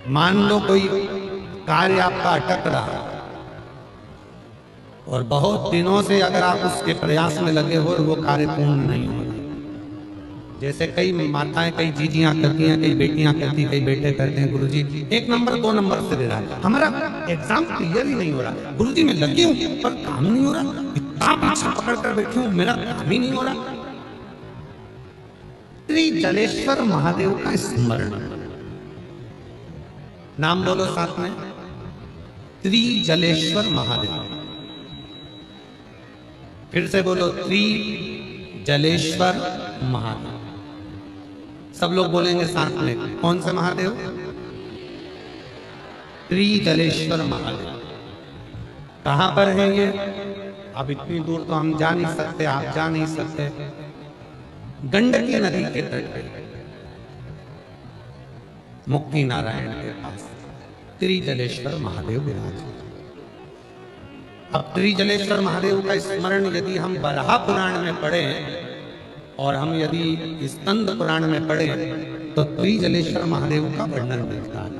मान लो कोई कार्य आपका अटक रहा और बहुत दिनों से अगर आप उसके प्रयास में लगे हो और वो कार्य पूर्ण नहीं हो रहा, जैसे कई माताएं कई जीजियां करती हैं, कई बेटियां करती हैं, कई बेटे करते हैं, गुरुजी 1 नंबर 2 नंबर से दे रहा है, हमारा एग्जाम क्लियर ही नहीं हो रहा, गुरुजी मैं लगी हूं पर काम नहीं हो रहा, इतना पीछा पकड़ कर बैठी हूं मेरा काम ही नहीं हो रहा। श्री जलेश्वर महादेव का स्मरण, नाम बोलो साथ में, श्री जलेश्वर महादेव। फिर से बोलो, श्री जलेश्वर महादेव। सब लोग बोलेंगे साथ में, कौन से महादेव? श्री जलेश्वर महादेव। कहां पर है ये? अब इतनी दूर तो हम जा नहीं सकते, आप जा नहीं सकते। गंडकी नदी के तट पे मुक्ति नारायण के पास श्री जलेश्वर महादेव विराज। अब श्री जलेश्वर महादेव का स्मरण यदि हम बराह पुराण में पढ़े और हम यदि स्कंद पुराण में पढ़े तो श्री जलेश्वर महादेव का वर्णन मिलता है।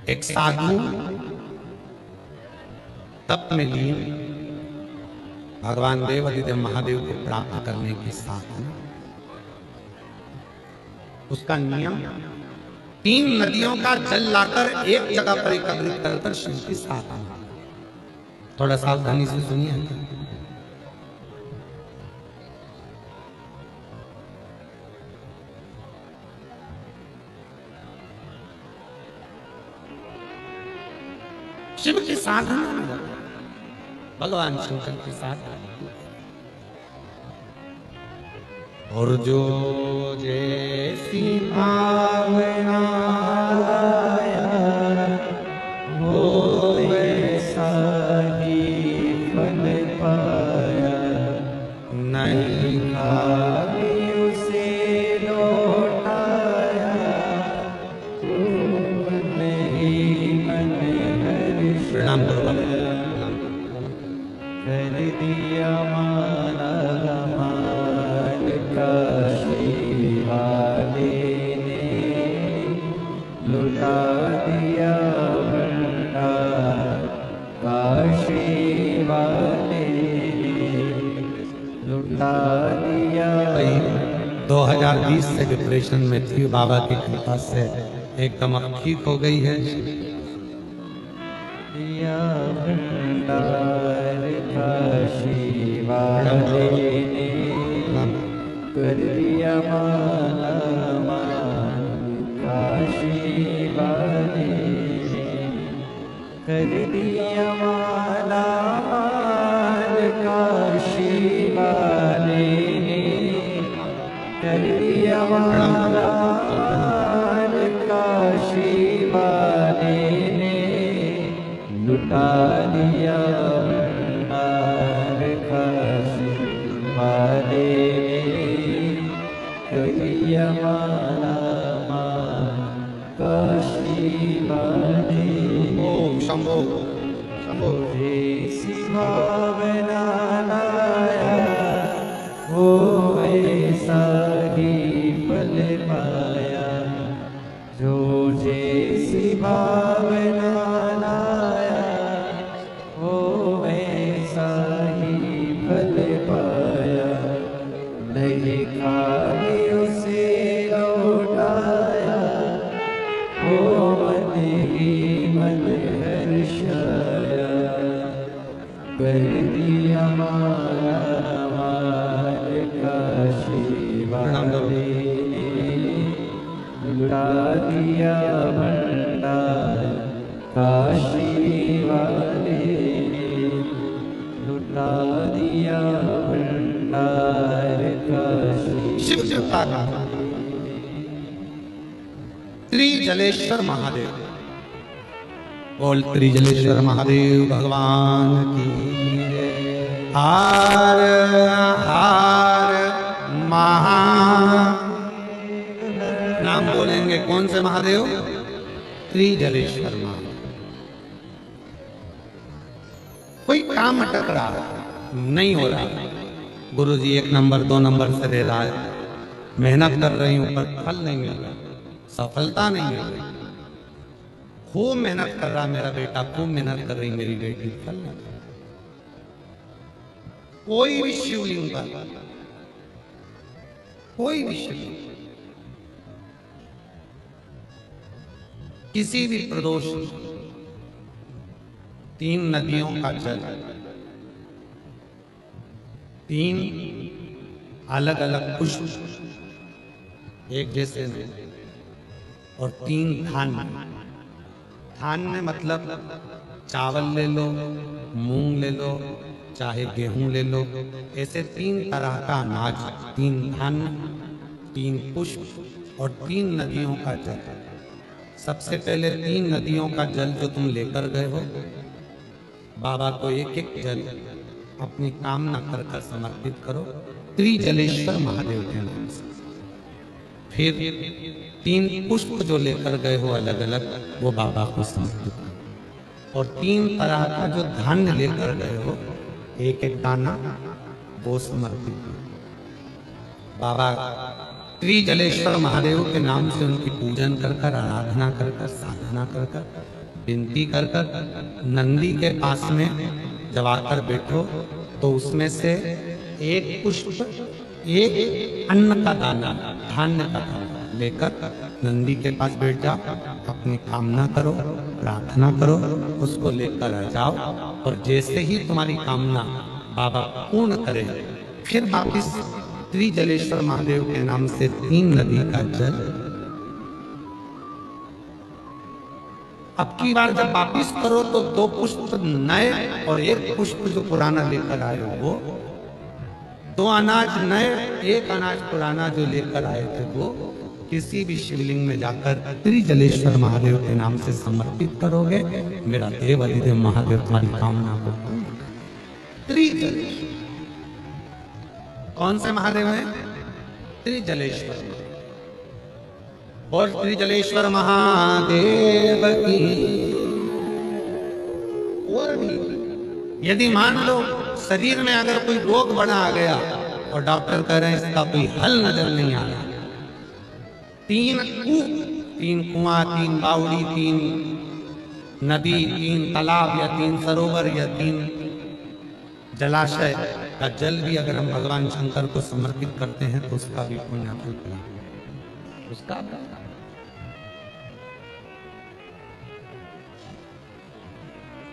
एक साधु तप में लीन भगवान देवादिदेव महादेव को प्राप्त करने के साथ उसका नियम 3 नदियों का जल लाकर एक जगह पर एकत्रित कर शिव के साथ आना। थोड़ा सावधानी से सुनिए। शिव के साथ भगवान शंकर के साथ और जो जैसी भावना वो वैसा ही फल पाया, नहीं खाली उसे लौटाया, नहीं मन हर्ष कर दिया माला मान काशी वाले ने, लुटा दिया भंडार काशी वाले ने, लुटा दिया। 2020 से डिप्रेशन में थी, बाबा की कृपा से एकदम अब ठीक हो गई है। भंडार काशी वाले ने कर दिया माला मान काशी वाले ने, कर दिया माला मान काशी वाले ने, कर दिया माला मान काशी वाले ने, लुटा दिया भंडार काशी वाले ने, कर दिया माला मान काशी वाले। ओम शंभो शंभो। जैसी भावना लाया वो ऐसा ही फल पाया, जो जैसी भावना लाया वो ऐसा ही फल पाया, नहीं खाली उसे लौटाया, वो मन ही मन हर्षाया, कर दिया माला मान काशी वाले ने, लुटा दिया भंडार काशी वाले ने, लुटा दिया भंडार काशी। शिव का श्री जलेश्वर महादेव, बोल श्री जलेश्वर महादेव भगवान की। हार हार महा, नाम बोलेंगे कौन से महादेव? श्री जलेश्वर महादेव। कोई काम अटक रहा है, नहीं हो रहा, गुरुजी 1 नंबर 2 नंबर से दे रहा है, मेहनत कर रही हूं पर फल नहीं मिल रहा, सफलता नहीं मिल रही। खूब मेहनत कर रहा मेरा बेटा, खूब मेहनत कर रही मेरी बेटी, फल नहीं। कोई भी शिवलिंग पर, कोई भी शिवलिंग, किसी भी प्रदोष, 3 नदियों का जल, 3 अलग अलग पुष्प एक जैसे नहीं, और 3 धान्य। धान्य मतलब चावल ले लो, मूंग ले लो, चाहे गेहूं ले लो, ऐसे 3 तरह का अनाज, 3 धान्य, 3 पुष्प और 3 नदियों का जल। सबसे पहले 3 नदियों का जल जो तुम लेकर गए हो, बाबा को एक एक जल अपनी कामना कर कर समर्पित करो, त्रिजलेश्वर महादेव के नाम से। फिर 3 पुष्प जो लेकर गए हो अलग अलग, वो बाबा को समर्पित करो। और 3 तरह का जो धान्य लेकर गए हो, एक एक दाना, वो समर्पित करो। बाबा त्रिजलेश्वर महादेव के नाम से उनकी पूजन कर कर, आराधना कर कर, साधना कर कर, विनती कर कर, नंदी के पास में जब आकर बैठो तो उसमें से एक पुष्प, एक अन्न का दाना, धान्य का दाना लेकर नंदी के पास बैठ जाओ, अपनी कामना करो, प्रार्थना करो, उसको लेकर आ जाओ। और जैसे ही तुम्हारी कामना बाबा पूर्ण करे, फिर वापिस त्रिजलेश्वर महादेव के नाम से 3 नदी का जल। अब की बार जब वापिस करो तो 2 पुष्प नए और 1 पुष्प जो पुराना लेकर आए हो वो, 2 अनाज नए, 1 अनाज पुराना जो लेकर आए थे वो किसी भी शिवलिंग में जाकर त्रिजलेश्वर महादेव के नाम से समर्पित करोगे। मेरा देव अधिदेव महादेव तुम्हारी कामना को पूर्ण करेंगे। त्रिजलेश्वर कौन से महादेव हैं? त्रिजलेश्वर। और त्रिजलेश्वर महादेव की। और भी यदि मान लो शरीर में अगर कोई रोग बड़ा आ गया और डॉक्टर कह रहे हैं इसका कोई हल नजर नहीं आ रहा, 3 कुआं, 3 बावड़ी, 3 नदी, 3 तालाब या 3 सरोवर या 3 जलाशय का जल भी अगर हम भगवान शंकर को समर्पित करते हैं तो उसका भी पुण्य फल, उसका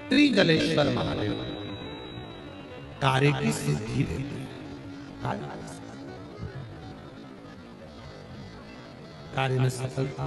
त्रिजलेश्वर महादेव कार्य की सिद्धि देते हैं, कार्य में सफलता।